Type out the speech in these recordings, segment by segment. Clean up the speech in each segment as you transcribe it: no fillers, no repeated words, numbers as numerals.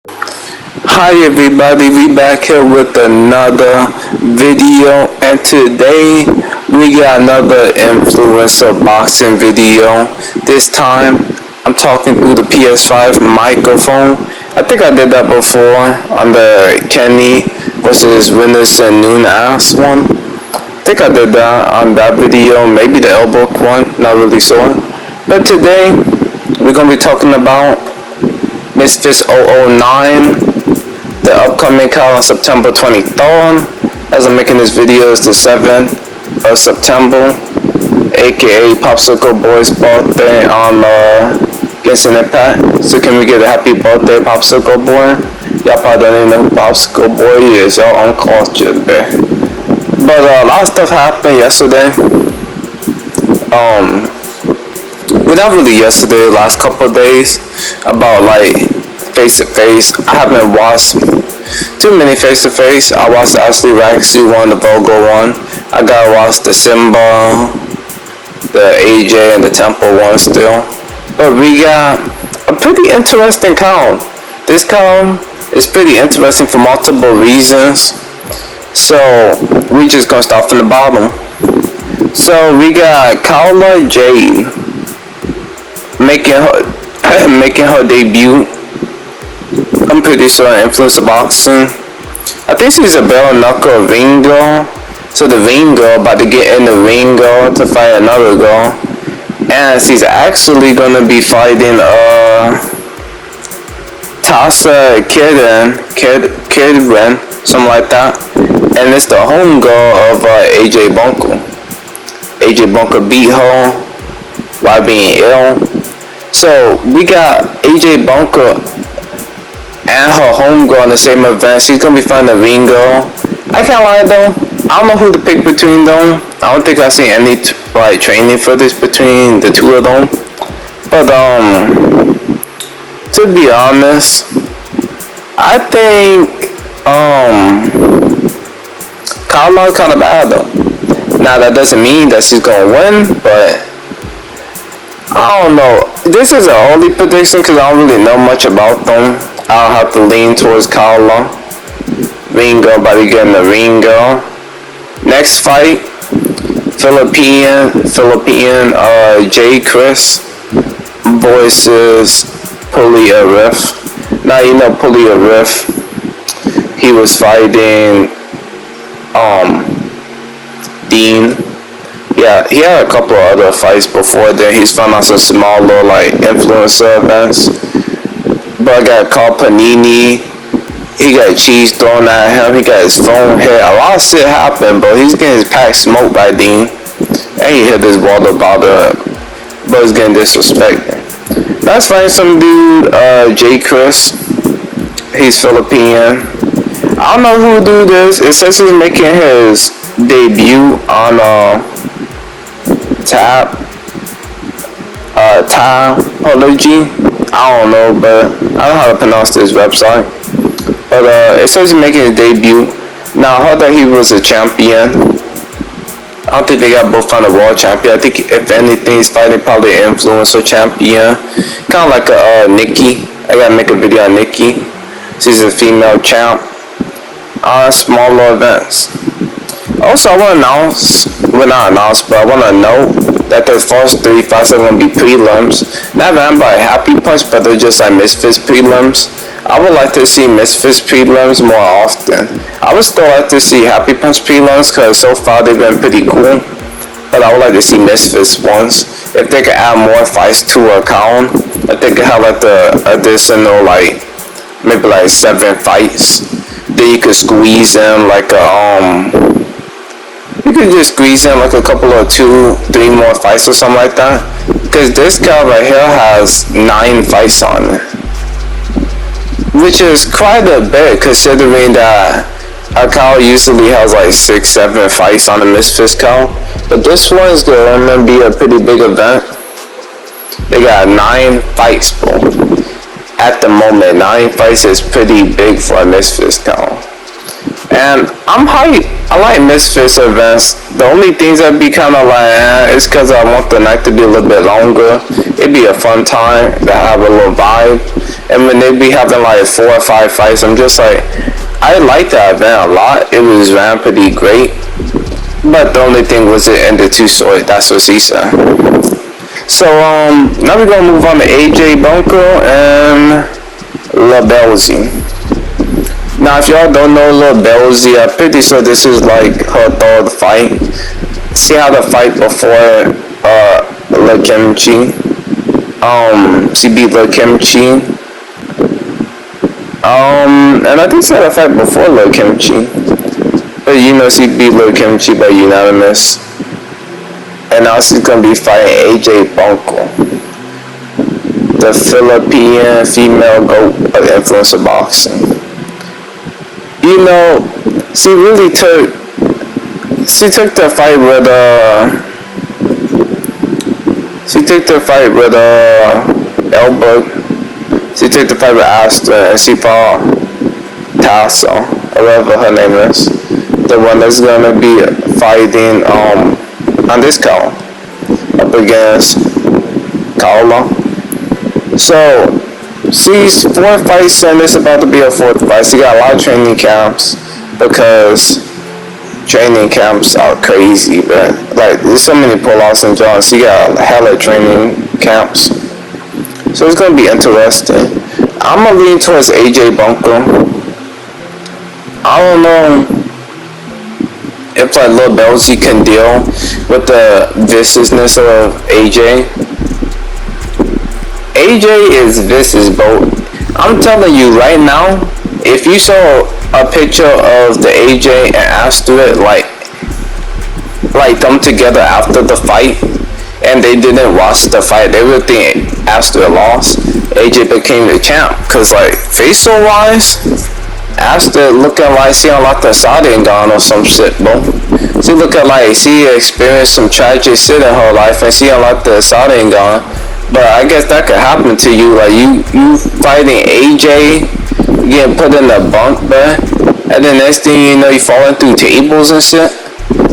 Hi everybody, we back here with another video, and today we got another influencer boxing video. This time I'm talking through the PS5 microphone. I think I did that before on the Kenny versus Winners and Noon Ass one. I think I did that on that video, maybe the elbow one, not really sure. But today we're gonna be talking about Misfits 009. The upcoming call on September 23rd. As I'm making this video, it's the 7th of September, aka Popsicle Boy's birthday on Genshin Impact. So can we get a happy birthday, Popsicle Boy? Y'all probably don't even know who Popsicle Boy is. Y'all uncultured there. But a lot of stuff happened yesterday. Well, not really yesterday, last couple of days, about like face-to-face. I haven't watched too many face-to-face. I watched actually Rak-Su one, the Virgo one. I gotta watch the Simba, the AJ, and the Temple one still. But we got a pretty interesting count. This count is pretty interesting for multiple reasons. So we just gonna start from the bottom. So we got Carla Jade making her debut. I'm pretty sure influencer boxing. I think she's a bare knuckle ring girl. So the ring girl about to get in the ring girl to fight another girl. And she's actually gonna be fighting Tasa Kidren, something like that. And it's the home girl of AJ Bunker. AJ Bunker beat her while being ill. So we got AJ Bunker and her homegirl in the same event. She's gonna be fighting the ring girl. I can't lie though, I don't know who to pick between them. I don't think I see any training footage between the two of them. But to be honest, I think Carla kind of bad though. Now that doesn't mean that she's gonna win, but I don't know. This is an early prediction because I don't really know much about them. I'll have to lean towards Carla. Ring girl, about to get in the ring girl. Next fight, Philippine J. Chris versus Pully Arif. Now you know Pully Arif. He was fighting Dean. Yeah, he had a couple of other fights before then. He's found out some smaller like influencer events. But I got called Panini. He got cheese thrown at him. He got his phone hit. A lot of shit happened, but he's getting his pack smoked by Dean. And he hit his water bottle, but he's getting disrespected. Let's find some dude, J. Chris. He's Philippine. I don't know who do this. It says he's making his debut on Typology. I don't know, but I don't know how to pronounce this website. But it says he's making his debut. Now I heard that he was a champion. I don't think they got both on the world champion. I think if anything he's fighting probably an influencer champion. Kinda like a Nikki. I gotta make a video on Nikki. She's a female champ. Smaller events. Also, I want to announce, well not announce, but I want to note that the first 3 fights are going to be prelims. Not ran by Happy Punch, but they're just like Misfits prelims. I would like to see Misfits prelims more often. I would still like to see Happy Punch prelims because so far they've been pretty cool. But I would like to see Misfits ones. If they could add more fights to a count, if they could have like the additional like, maybe like 7 fights. Then you could squeeze in like a you could just squeeze in like a couple of 2-3 more fights or something like that. Because this guy right here has 9 fights on it. Which is quite a bit considering that a cow usually has like 6-7 fights on the Misfits cow. But this one's going to be a pretty big event. They got 9 fights, bro. At the moment, 9 fights is pretty big for a Misfits cow. And I'm hyped. I like Misfits events. The only things that be kind of like is because I want the night to be a little bit longer. It'd be a fun time to have a little vibe. And when they be having like 4 or 5 fights, I'm just like, I like that event a lot. It was ran pretty great. But the only thing was it ended too short. That's what she said. So now we're gonna move on to AJ Bunko and Bellsy. Now if y'all don't know Bellsy, I'm pretty sure this is like her third fight. She had a fight before Kimchi. She beat Kimchi. And I think she had a fight before Kimchi. But you know she beat Kimchi by unanimous. And now she's gonna be fighting AJ Bunko, the Philippine female GOAT of influencer boxing. You know, she took the fight with Elbert. She took the fight with Aston, and she fought Tassa, or whatever her name is, the one that's gonna be fighting on this call up against Carla. So she's 4 fights, and it's about to be her 4th fight. She got a lot of training camps because training camps are crazy, but like there's so many pull-offs and jumps. She got a hella training camps, so it's gonna be interesting. I'm gonna lean towards AJ Bunko. I don't know if like Lil Bellsy can deal with the viciousness of AJ. AJ is vicious, bro. I'm telling you right now, if you saw a picture of the AJ and Astrid like them together after the fight, and they didn't watch the fight, they would think Astrid lost. AJ became the champ, cause like facial wise, Astrid looking like she unlocked a Sharingan or some shit, bro. She looking like she experienced some tragic shit in her life and she unlocked the Sharingan. But I guess that could happen to you. Like you fighting AJ, getting put in the bunk bed, and then next thing you know, you falling through tables and shit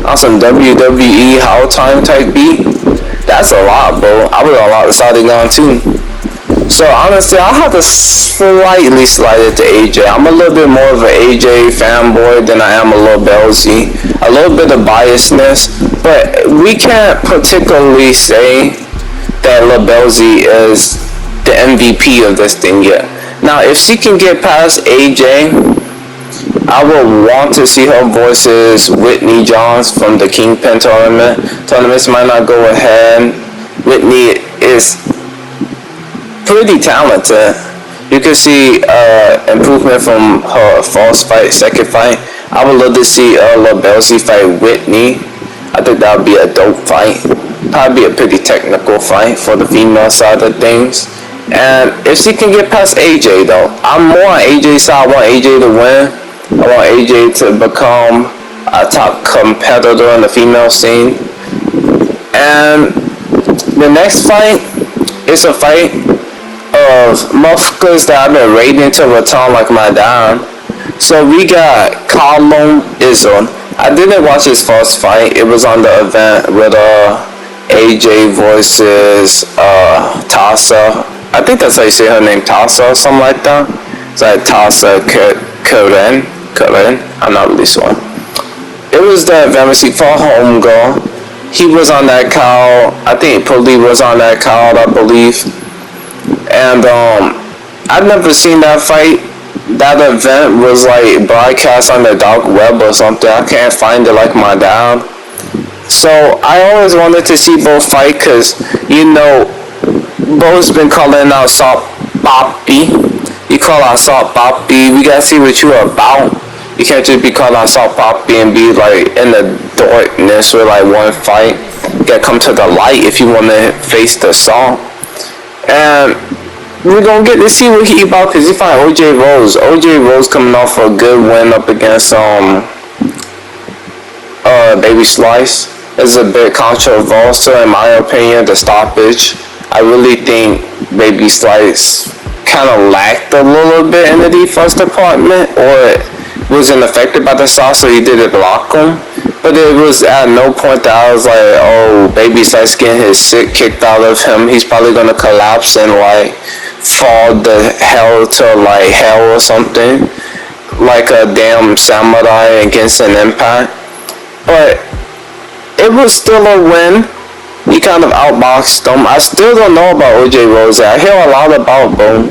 on some WWE How Time type beat. That's a lot, bro. I would unlock the Sharingan too. So honestly, I have to slightly slide it to AJ. I'm a little bit more of an AJ fanboy than I am a Lil Bellsy. A little bit of biasness, but we can't particularly say that Lil Bellsy is the MVP of this thing yet. Now, if she can get past AJ, I would want to see her versus Whitney Johns from the Kingpin tournament. Tournaments might not go ahead. Whitney is pretty talented. You can see improvement from her first fight, second fight. I would love to see Lil Bellsy fight Whitney. I think that would be a dope fight. Probably a pretty technical fight for the female side of things. And if she can get past AJ though, I'm more on AJ's side. I want AJ to win. I want AJ to become a top competitor in the female scene. And the next fight is a fight of motherfuckers that I've been raiding to return like my dad. So we got Callum Izzard. I didn't watch his first fight. It was on the event with AJ versus Tassa. I think that's how you say her name, Tassa or something like that. It's like Tassa Karen. I'm not really sure. It was the event where she fought homegirl. He was on that card. I think Pully was on that card, I believe. And I've never seen that fight. That event was like broadcast on the dark web or something. I can't find it like my dad. So I always wanted to see Bo fight because, you know, Bo's been calling out Salt Poppy. You call out Salt Poppy, we gotta see what you're about. You can't just be calling out Salt Poppy and be like in the darkness with like one fight. You gotta come to the light if you want to face the Salt. And we're gonna get to see what he about because he fight OJ Rose. OJ Rose coming off a good win up against Baby Slice. Is a bit controversial in my opinion, the stoppage. I really think Baby Slice kind of lacked a little bit in the defense department, or wasn't affected by the stop, so he didn't block him. But it was at no point that I was like, oh, Baby Slice getting his shit kicked out of him. He's probably gonna collapse in like fall the hell to like hell or something, like a damn samurai against an impact. But it was still a win. He kind of outboxed them. I still don't know about OJ Rose. I hear a lot about them.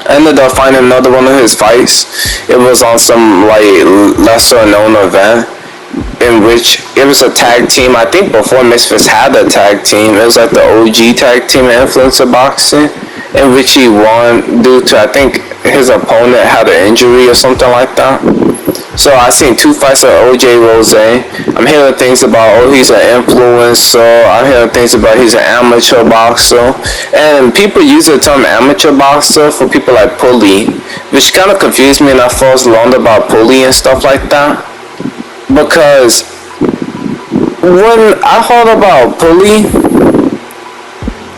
I ended up finding another one of his fights. It was on some like lesser known event in which it was a tag team. I think before Misfits had a tag team. It was like the OG tag team in influencer boxing, in which he won due to, I think, his opponent had an injury or something like that. So I seen 2 fights of OJ Rose. I'm hearing things about, oh, he's an influencer. I'm hearing things about he's an amateur boxer. And people use the term amateur boxer for people like Pully, which kind of confused me, and I first learned about Pully and stuff like that. Because when I heard about Pully,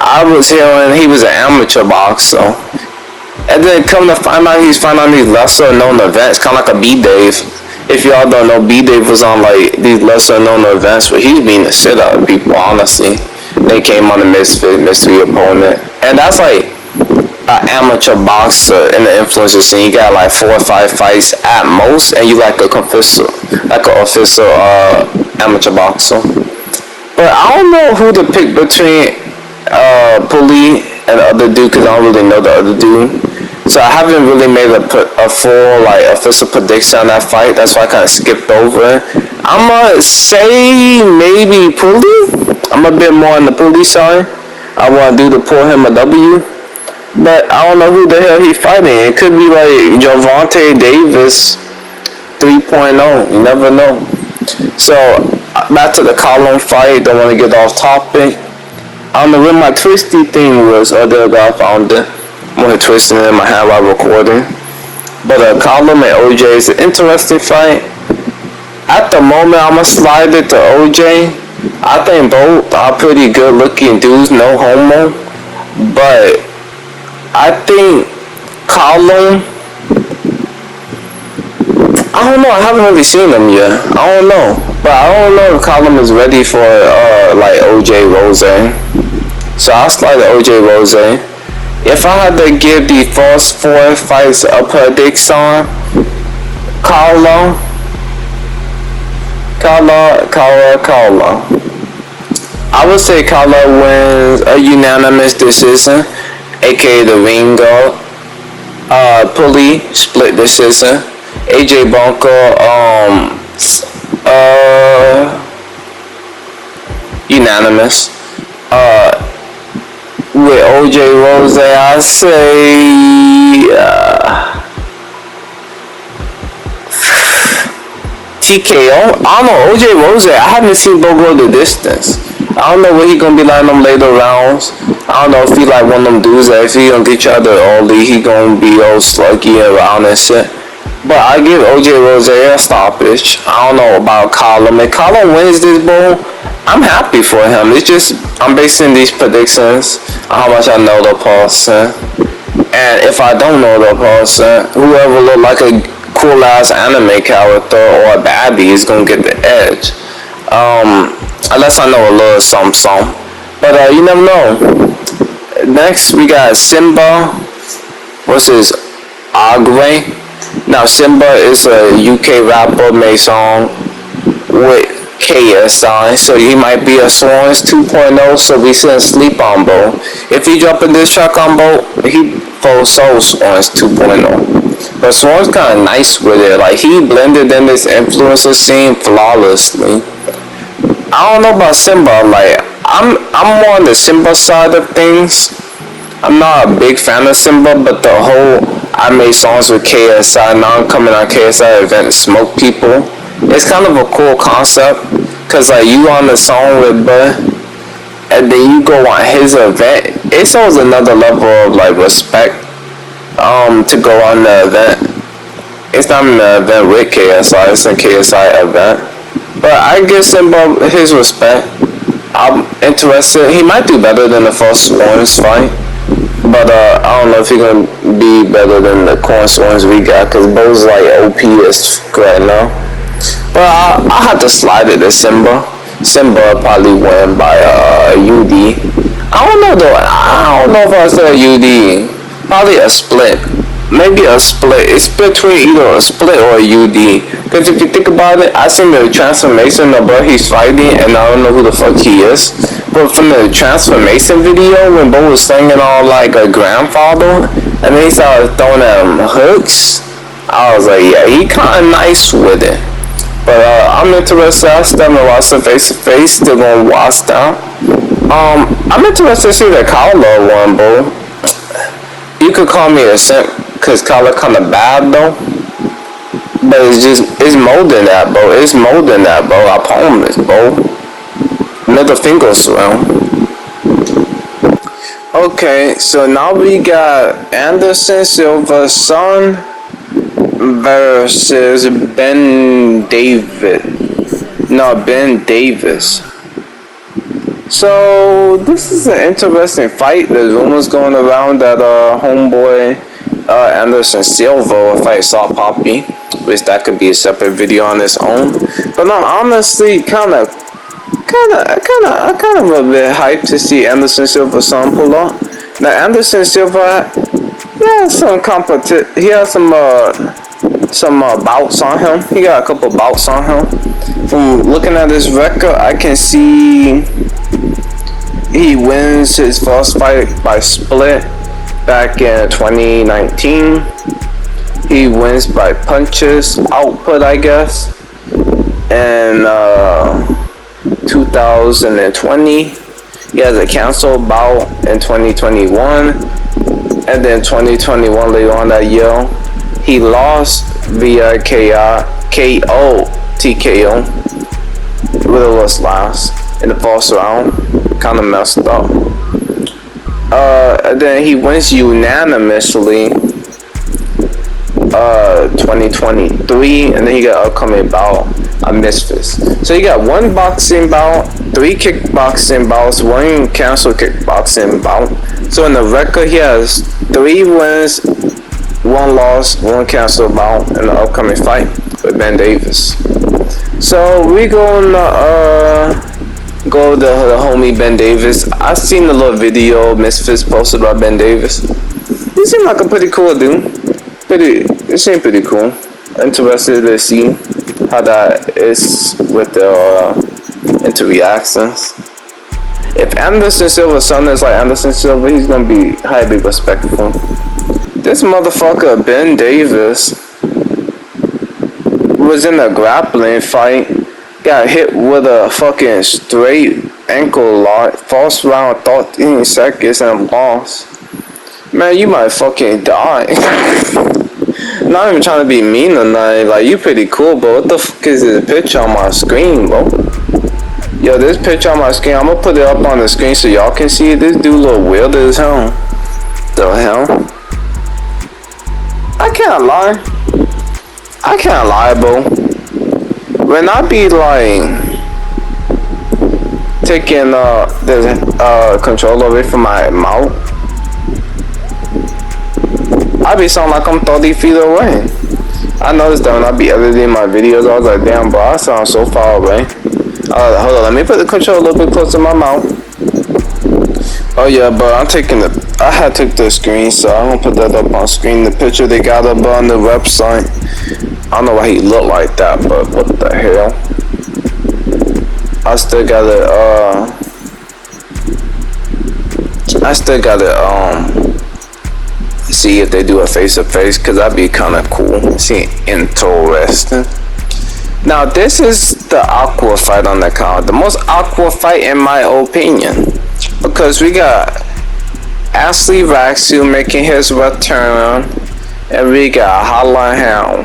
I was hearing he was an amateur boxer. And then come to find out he's fighting on these lesser known events, kind of like a B-Dave. If y'all don't know, B-Dave was on like these lesser known events where he's beating the shit out of people, honestly. They came on the Misfit, mystery opponent. And that's like an amateur boxer in the influencer scene. You got like 4 or 5 fights at most, and you like an official amateur boxer. But I don't know who to pick between Pully and the other dude, because I don't really know the other dude. So I haven't really made a full like official prediction on that fight. That's why I kind of skipped over it. I'ma say maybe Pully. I'm a bit more on the Pully side. I want to pull him a W. But I don't know who the hell he's fighting. It could be like Javante Davis 3.0. You never know. So back to the Callum fight. Don't want to get off topic. I don't know where my twisty thing was. Oh, there I found it. I'm going to twist it in my hand while recording. But Callum and OJ is an interesting fight. At the moment, I'm going to slide it to OJ. I think both are pretty good looking dudes, no homo. But I think Callum, I don't know, I haven't really seen him yet. I don't know. But I don't know if Callum is ready for like OJ Rose. So I'll slide to OJ Rose. If I had to give the first 4 fights a prediction, Carla. I would say Carla wins a unanimous decision, aka the Ringo. Pully split decision. AJ Bunker unanimous. With OJ Rose, I say TKO. I don't know, OJ Rose, I haven't seen Bo go the distance. I don't know where he gonna be lining them later rounds. I don't know if he like one of them dudes that if he gonna get you out there early, he gonna be all sluggy around and shit. But I give OJ Rose a stoppage. I don't know about Callum. If Callum wins this bowl, I'm happy for him. It's just, I'm basing these predictions on how much I know the person. And if I don't know the person, whoever look like a cool ass anime character or a baddie is gonna get the edge. Unless I know a little something. But you never know. Next we got Simba versus Agwe. Now Simba is a UK rapper, made song with KSI, so he might be a Swans 2.0, so we shouldn't sleep on Bo. If he dropping this track on Bo, he for so Swans 2.0. But Swans kinda nice with it, like he blended in this influencer scene flawlessly. I don't know about Simba, like I'm more on the Simba side of things. I'm not a big fan of Simba, but the whole I made songs with KSI, now I'm coming on KSI event and smoke people. It's kind of a cool concept, cause like you on the song with Bud, and then you go on his event. It shows another level of like respect to go on the event. It's not an event with KSI, it's a KSI event. But I give Simba his respect. I'm interested. He might do better than the first Swans fight. But I don't know if he's gonna be better than the corn Swans we got, cause Bo's like OP as right now. But I had to slide it to Simba. Simba probably win by UD. I don't know though. I don't know if I said UD. Probably a split. Maybe a split. It's between either a split or a UD. Because if you think about it, I seen the transformation of Bo he's fighting, and I don't know who the fuck he is. But from the transformation video, when Bo was slinging all like a grandfather, and then he started throwing them hooks, I was like, yeah, he kinda nice with it. But I'm interested. I still haven't watched the face to face. Still gonna watch that. I'm interested to see the Carla one, bro. You could call me a simp, cause Carla kinda bad though. But it's more than that, bro. It's more than that, bro. I promise, bro. Middle fingers around. Okay, so now we got Anderson Silva's son versus Ben Davis. So this is an interesting fight. There's rumors going around that homeboy Anderson Silva will fight Saw Poppy, which that could be a separate video on its own. But I'm honestly kind of a bit hyped to see Anderson Silva's son pull up. Now Anderson Silva, he has some bouts on him. He got a couple bouts on him. From looking at his record, I can see he wins his first fight by split back in 2019. He wins by punches output, I guess. And 2020, he has a canceled bout in 2021, and then 2021 later on that year, he lost via TKO with a little slash in the first round, kind of messed up. And then he wins unanimously 2023, and then he got upcoming bout on Misfits. So he got one boxing bout, 3 kickboxing bouts, 1 canceled kickboxing bout. So in the record, he has 3 wins, 1 loss, 1 canceled bout in the upcoming fight with Ben Davis. So we gonna go to the homie Ben Davis. I seen the little video Misfits posted about Ben Davis. He seemed like a pretty cool dude. It seemed pretty cool. Interested to see how that is with the interreactions. If Anderson Silva's son is like Anderson Silva, he's gonna be highly respectful. This motherfucker Ben Davis was in a grappling fight, got hit with a fucking straight ankle lock, first round 13 seconds and lost. Man, you might fucking die. Not even trying to be mean or nothing, like you pretty cool, bro. What the fuck is this picture on my screen, bro? Yo, this picture on my screen, I'm gonna put it up on the screen so y'all can see it. This dude look weird as hell. The hell? I can't lie, bro. When I be like taking the control away from my mouth, I be sound like I'm 30 feet away. I noticed that when I be editing my videos, I was like, damn, bro, I sound so far away. Hold on, let me put the control a little bit closer to my mouth. Oh yeah, but I had took the screen, so I'm gonna put that up on screen. The picture they got up on the website. I don't know why he looked like that, but what the hell? I still gotta see if they do a face-to-face, cause that'd be kind of cool. See, interesting. Now this is the awkward fight on the card, the most awkward fight in my opinion, because we got Rak-Su making his return, and we got Halal.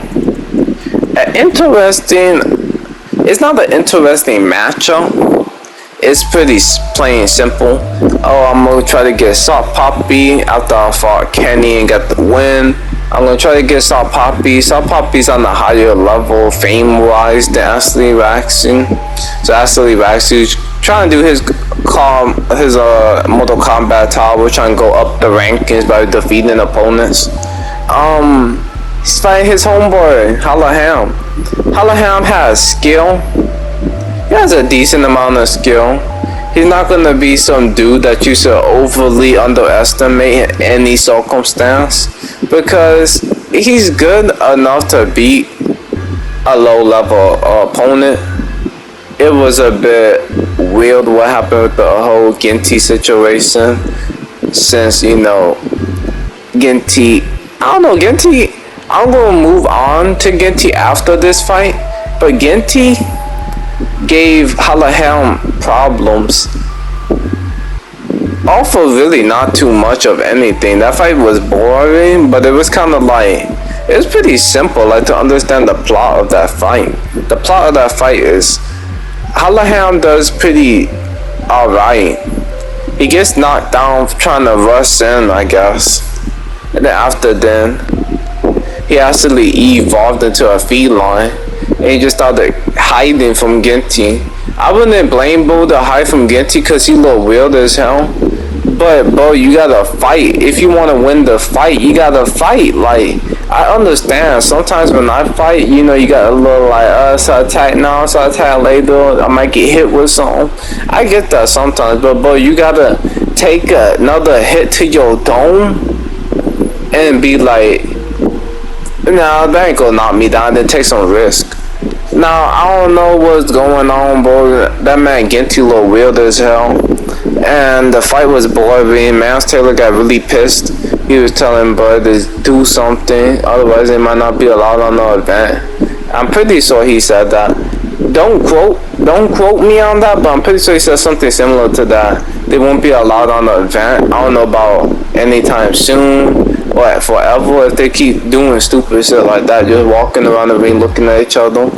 It's not an interesting matchup. It's pretty plain simple. Oh, I'm gonna try to get Salt Poppy after I fought Kenny and got the win. I'm gonna try to get Salt Poppy. Salt Poppy's on the higher level fame-wise than Rak-Su. So Rak-Su's trying to do his Mortal Kombat tower, trying to go up the rankings by defeating opponents. He's fighting his homeboy, Halal. Halal has skill. He has a decent amount of skill. He's not gonna be some dude that you should overly underestimate in any circumstance, because he's good enough to beat a low level opponent. It was a bit weird what happened with the whole Ginty situation, since, you know, Ginty, I don't know, Ginty, I'm gonna move on to Ginty after this fight, but Ginty gave Halal problems off of really not too much of anything. That fight was boring, but it was kind of like, it was pretty simple, like, to understand the plot of that fight. The plot of that fight is Halal does pretty alright. He gets knocked down trying to rush in, I guess, and then after then he actually evolved into a feline, and he just started hiding from Ginty. I wouldn't blame Bo to hide from Ginty because he look weird as hell, but bro, you gotta fight. If you want to win the fight, you gotta fight. Like, I understand sometimes when I fight, you know, you got a little like, so I attack now, so I attack later, I might get hit with something. I get that sometimes, but bro, you gotta take another hit to your dome and be like, nah, that ain't gonna knock me down, then take some risk. Now, I don't know what's going on, bro. That man Ginty look weird as hell, and the fight was boring. Miles Taylor got really pissed. He was telling Bud to do something, otherwise they might not be allowed on the event. I'm pretty sure he said that. Don't quote me on that, but I'm pretty sure he said something similar to that. They won't be allowed on the event. I don't know about anytime soon or forever if they keep doing stupid shit like that, just walking around the ring looking at each other.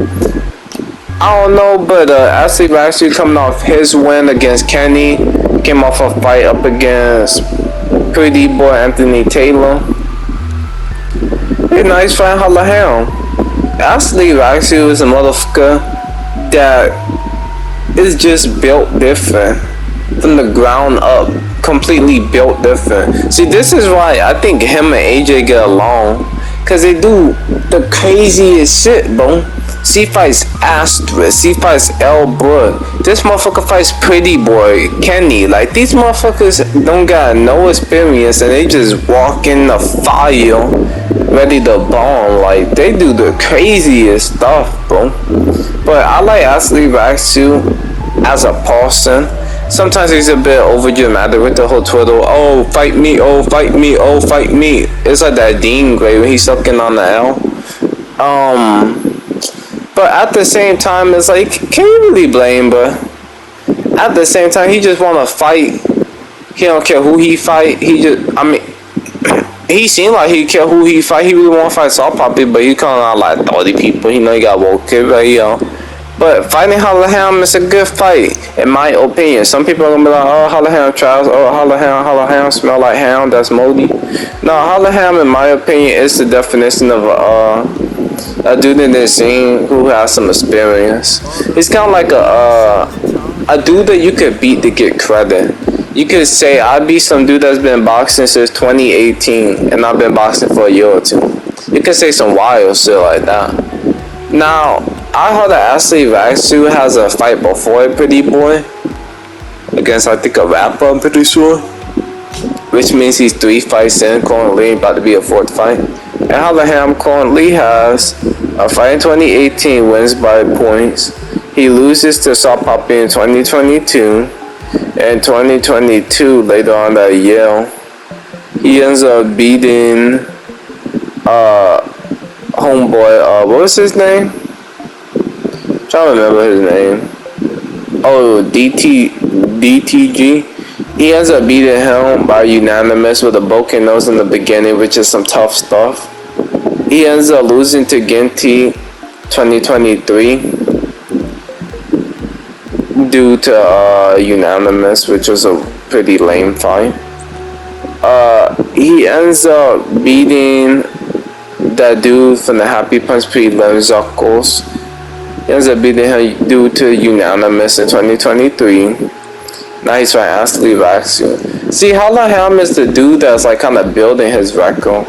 I don't know, but actually Rak-Su coming off his win against Kenny, came off a fight up against Pretty Boy Anthony Taylor. Hey, nice fight, Halal. Actually, Rak-Su is a motherfucker that is just built different from the ground up, completely built different. See, this is why I think him and AJ get along, cause they do the craziest shit, bro. C fights Asterisk, C fights L Bud. This motherfucker fights Pretty Boy Kenny. Like, these motherfuckers don't got no experience and they just walk in the fire ready to bomb. Like, they do the craziest stuff, bro. But I like actually Rak-Su as a person. Sometimes he's a bit over dramatic with the whole Twitter. Oh, fight me, oh, fight me, oh, fight me. It's like that Dean Gray when he's sucking on the L. But at the same time, it's like, can you really blame, but at the same time, he just want to fight. He don't care who he fight. He just, I mean, he seemed like he care who he fight. He really want to fight Salt Poppy, but he calling out like 30 people. He know he got woke kid, right, yo. But fighting Halal is a good fight, in my opinion. Some people are gonna be like, oh, Halal trash, oh, Halal smell like ham, that's moldy. No, Halal, in my opinion, is the definition of a dude in this scene who has some experience. He's kind of like a dude that you could beat to get credit. You could say, I beat some dude that's been boxing since 2018, and I've been boxing for a year or two. You could say some wild shit like that. Now, I heard that actually Rak-Su has a fight before Pretty Boy against, I think, a rapper, I'm pretty sure. Which means he's 3 fights in, currently about to be a 4th fight. And Halal currently has a fight in 2018, wins by points. He loses to Salt Poppy in 2022. And 2022, later on that year, he ends up beating homeboy, what was his name? I'm trying to remember his name. Oh, DTG. He ends up beating him by unanimous with a broken nose in the beginning, which is some tough stuff. He ends up losing to Ginty 2023 due to unanimous, which was a pretty lame fight. He ends up beating that dude from the Happy Punch prelims, Zuckles. He ends up beating him due to unanimous in 2023. Now he's trying to actually Rak-Su. See, Halal is the dude that's like kind of building his record.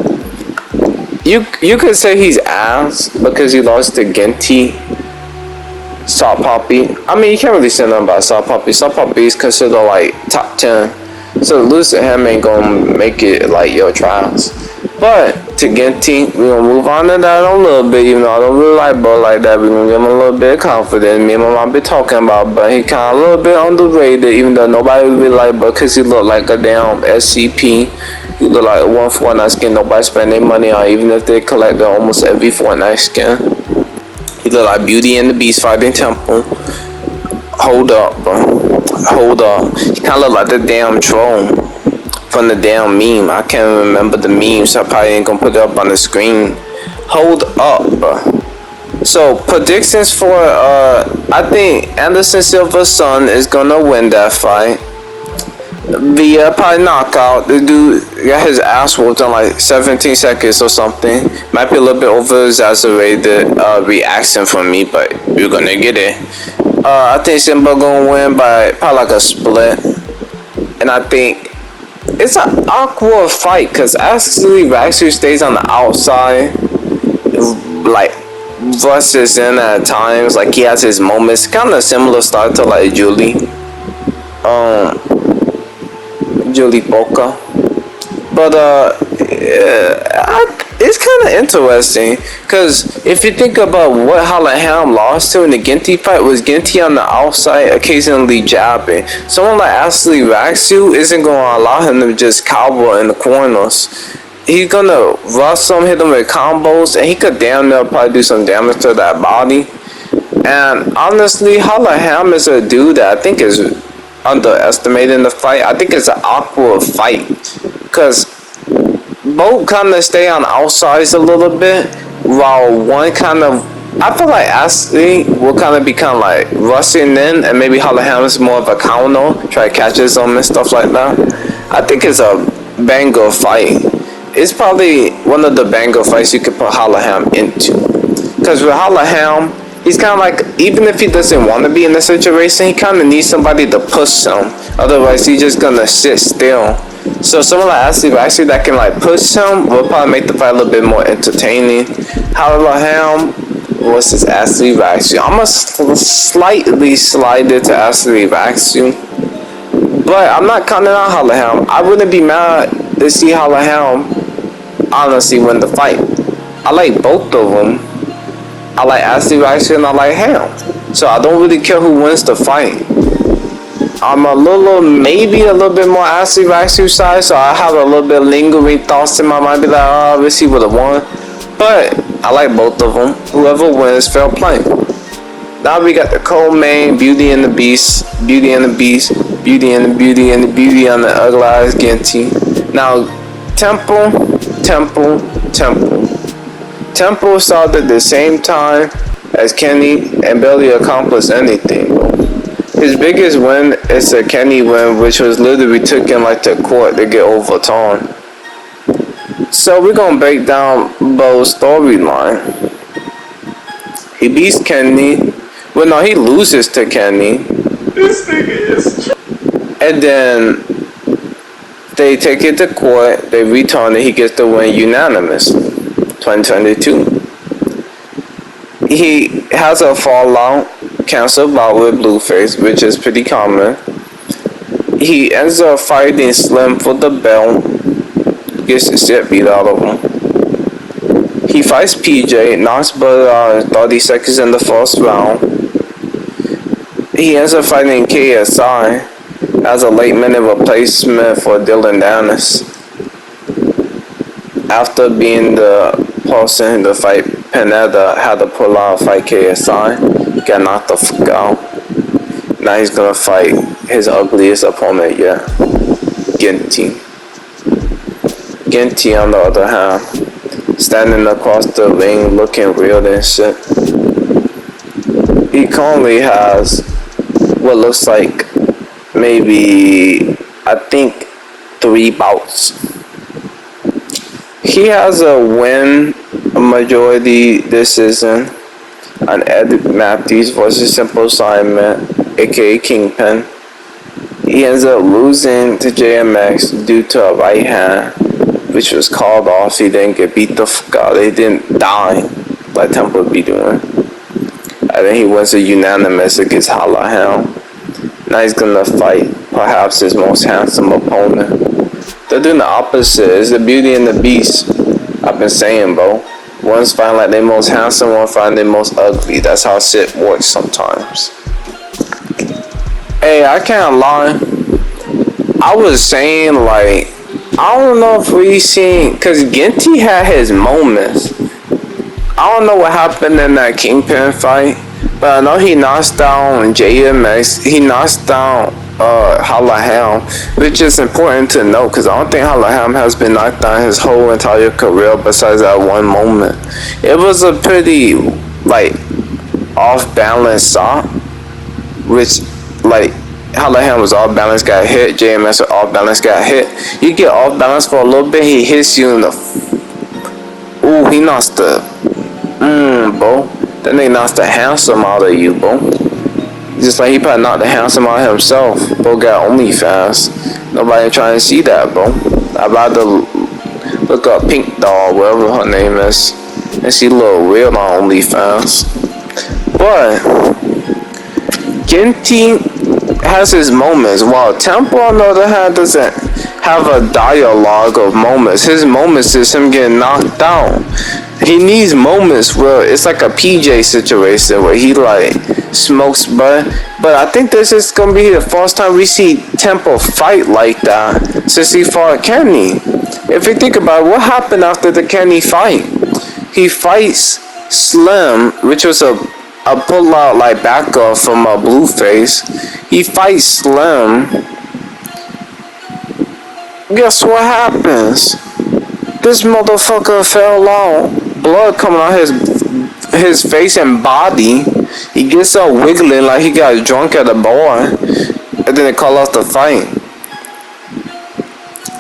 You could say he's ass because he lost to Ginty Salt Poppy. I mean, you can't really say nothing about Salt Poppy. Salt Poppy is considered like top 10. So losing him ain't gonna make it like your trials. But to Genti, we're gonna move on to that a little bit, even though I don't really like Bo like that. We're gonna give him a little bit of confidence. Me and my mom been talking about, but he kinda a little bit underrated, even though nobody really like Bo because he look like a damn SCP. He look like one Fortnite skin nobody spend their money on, even if they collect almost every Fortnite skin. He look like Beauty and the Beast fighting Temple. Hold up, bro. Hold up. He kinda look like the damn troll from the damn meme. I can't remember the meme, so I probably ain't gonna put it up on the screen. Hold up, bro. So predictions for I think Anderson Silva's son is gonna win that fight via probably knockout. The dude got his ass whooped in like 17 seconds or something. Might be a little bit over exaggerated reaction from me, but you're gonna get it. I think Simba gonna win by probably like a split, and I think it's an awkward fight because actually Rak-Su stays on the outside, like rushes in at times, like he has his moments, kind of similar style to like Julie Boca, but it's kind of interesting because if you think about what Halal lost to in the Genti fight, was Genti on the outside occasionally jabbing. Someone like Ashley Rak-Su isn't going to allow him to just cowboy in the corners. He's going to rush him, hit him with combos, and he could damn near probably do some damage to that body. And honestly, Halal is a dude that I think is underestimated in the fight. I think it's an awkward fight because both kind of stay on outsides a little bit, while one kind of, I feel like Ashley will kind of be kind of like rushing in, and maybe Halal is more of a counter, try to catch his own and stuff like that. I think it's a banger fight. It's probably one of the banger fights you could put Halal into, because with Halal, he's kind of like, even if he doesn't want to be in the situation, he kind of needs somebody to push him. Otherwise, he's just gonna sit still. So someone like Ashley Rak-Su that can like push him will probably make the fight a little bit more entertaining. Halal versus Ashley Rak-Su. I'm gonna slightly slide it to Ashley Rak-Su, but I'm not counting out Halal. I wouldn't be mad to see Halal honestly win the fight. I like both of them. I like Ashley Rak-Su and I like Ham. So I don't really care who wins the fight. I'm maybe a little bit more Ashley Rak-Su side, so I have a little bit lingering thoughts in my mind, be like, oh, let's see what I won. But I like both of them. Whoever wins, fair play. Now we got the co-main, Beauty and the Beast, Beauty and the Beast, Beauty and the Beauty and the Beauty on the ugly eyes Genti. Now, Temple started at the same time as Kenny and barely accomplished anything. His biggest win is a Kenny win, which was literally taken like to court to get overturned. So we're gonna break down Bo's storyline. He beats Kenny. Well, no, he loses to Kenny. This nigga is. And then they take it to court. They return it. He gets the win unanimous. 2022. He has a fallout, cancel bout with Blueface, which is pretty common. He ends up fighting Slim for the belt, gets the shit beat out of him. He fights PJ, knocks Bud out in 30 seconds in the first round. He ends up fighting KSI as a late minute replacement for Dylan Dennis. After being the person to fight Pineda, had to pull out fight KSI, got knocked the fuck out. Now he's gonna fight his ugliest opponent yet, Genti. Genti on the other hand, standing across the ring looking real and shit. He currently has what looks like maybe, I think, 3 bouts. He has a win, a majority this season, on Ed Matthews versus Simple Simon, aka Kingpin. He ends up losing to JMX due to a right hand, which was called off. He didn't get beat the fuck out. He didn't die like Temple would be doing. and then he wins a unanimous against Halal. Now he's gonna fight perhaps his most handsome opponent. They're doing the opposite. It's the Beauty and the Beast. I've been saying, bro. One's fighting like they most handsome, one fighting they most ugly. That's how shit works sometimes. Hey, I can't lie. I was saying, like, I don't know if we seen, cause Ginty had his moments. I don't know what happened in that Kingpin fight, but I know he knocks down Jade Max. He knocks down Halal, which is important to know, because I don't think Halal has been knocked down his whole entire career besides that one moment. It was a pretty, like, off-balance shot, which, like, Halal was off-balance, got hit, JMS was off-balance, got hit. You get off-balance for a little bit, he hits you in the... Ooh, he knocks the... bro. That nigga knocks the handsome out of you, bro. Just like he probably knocked the handsome out himself. Bro got OnlyFans. Nobody trying to see that, bro. I'd rather look up Pink Doll, whatever her name is, and see a little real on OnlyFans. But Ginty has his moments, while Temple on the other hand doesn't have a dialogue of moments. His moments is him getting knocked down. He needs moments where it's like a PJ situation where he like smokes butt. But I think this is gonna be the first time we see Temple fight like that since he fought Kenny. If you think about it, what happened after the Kenny fight? He fights Slim, which was a pull out like backup from a Blueface. He fights Slim. Guess what happens? This motherfucker fell out. Blood coming out his face and body. He gets up wiggling like he got drunk at a bar, and then they call off the fight.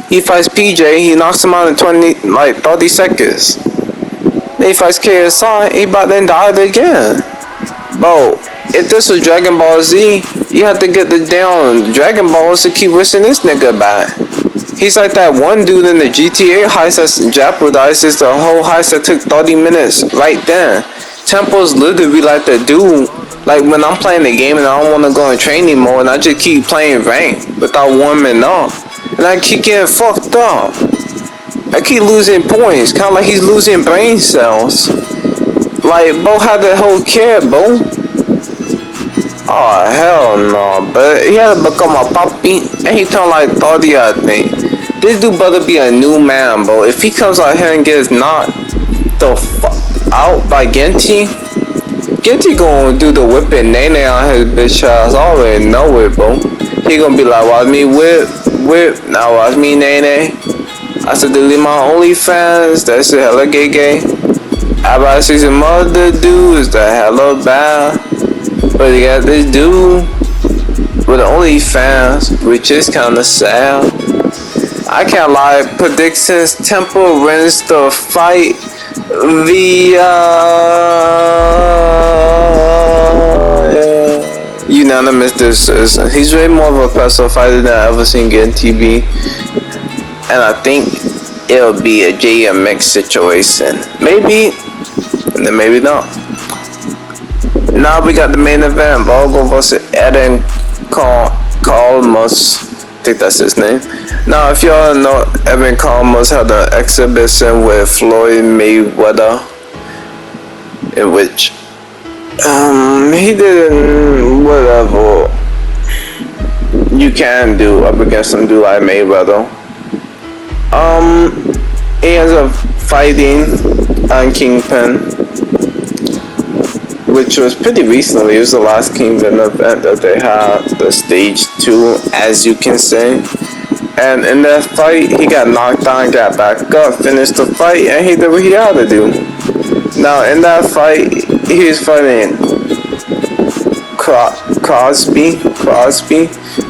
He fights PJ. He knocks him out in 30 seconds. Then he fights KSI. He about to die again. Bro, if this was Dragon Ball Z, you have to get the damn Dragon Balls to keep wishing this nigga back. He's like that one dude in the GTA heist that jeopardizes the whole heist that took 30 minutes right there. Temple's literally like the dude, like when I'm playing the game and I don't want to go and train anymore and I just keep playing rank without warming up. And I keep getting fucked up. I keep losing points, kind of like he's losing brain cells. Like, bro had the whole kid, bro. Oh, hell no, but he had to become a puppy, and he turned like 30, I think. This dude better be a new man, bro. If he comes out here and gets knocked the fuck out by Ginty gonna do the whipping nene on his bitch ass. I already know it, bro. He gonna be like, watch me whip, now watch me nene. I said delete my OnlyFans, that shit hella gay. I about to see some other dudes that hella bad. But you got this dude with OnlyFans, which is kinda sad. I can't lie, predictions, Temple wins the fight via unanimous decision. He's way more of a personal fighter than I've ever seen get in TV. And I think it'll be a JMX situation. Maybe, and then maybe not. Now we got the main event, Virgo vs. Eden Chalmers. I think that's his name. Now, if y'all know, Evan Chalmers had an exhibition with Floyd Mayweather, in which he did whatever you can do up against some dude like Mayweather. He ends up fighting on Kingpin, which was pretty recently. It was the last Kingpin event that they had, the stage 2, as you can say. And in that fight, he got knocked down, got back up, finished the fight, and he did what he had to do. Now, in that fight, he was fighting Crosby,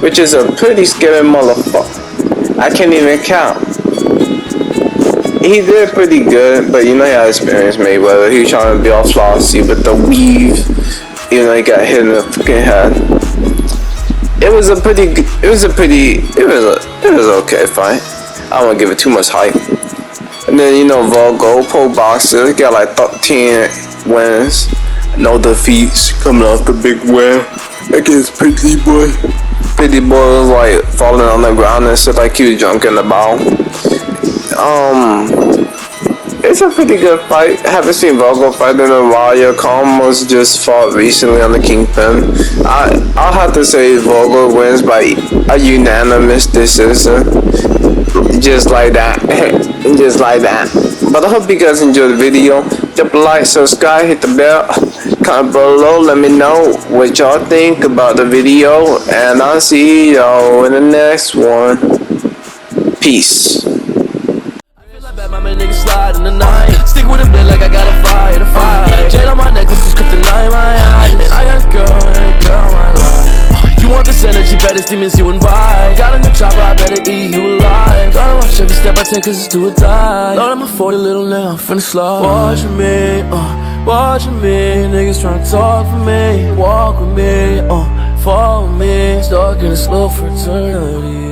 which is a pretty scary motherfucker. I can't even count. He did pretty good, but you know he had experience Mayweather. He was trying to be all flossy with the weave. You know, he got hit in the fucking head. It was an okay fight. I don't want to give it too much hype. And then, you know, Virgo, pro boxer, he got like 13 wins. No defeats coming off the big win against Pretty Boy. Pretty Boy was like falling on the ground and shit like he was drunk in the ball. It's a pretty good fight. Haven't seen Virgo fight in a while. Chalmers just fought recently on the Kingpin. I'll have to say Virgo wins by a unanimous decision. Just like that. Just like that. But I hope you guys enjoyed the video. Drop a like, subscribe, hit the bell. Comment below, let me know what y'all think about the video. And I'll see y'all in the next one. Peace. My niggas slide in the night. Stick with a bit like I got a fire to fight. Jade on my necklace is kryptonite, my eyes. And I got a girl, my life. You want this energy, baddest demons you invite. Got a new chopper, I better eat you alive. Gotta watch every step I take cause it's do or die. Lord, I'm a 40 little now, finna slide. Watching me, niggas tryna talk for me. Walk with me, follow me. Stuck in a slow fraternity.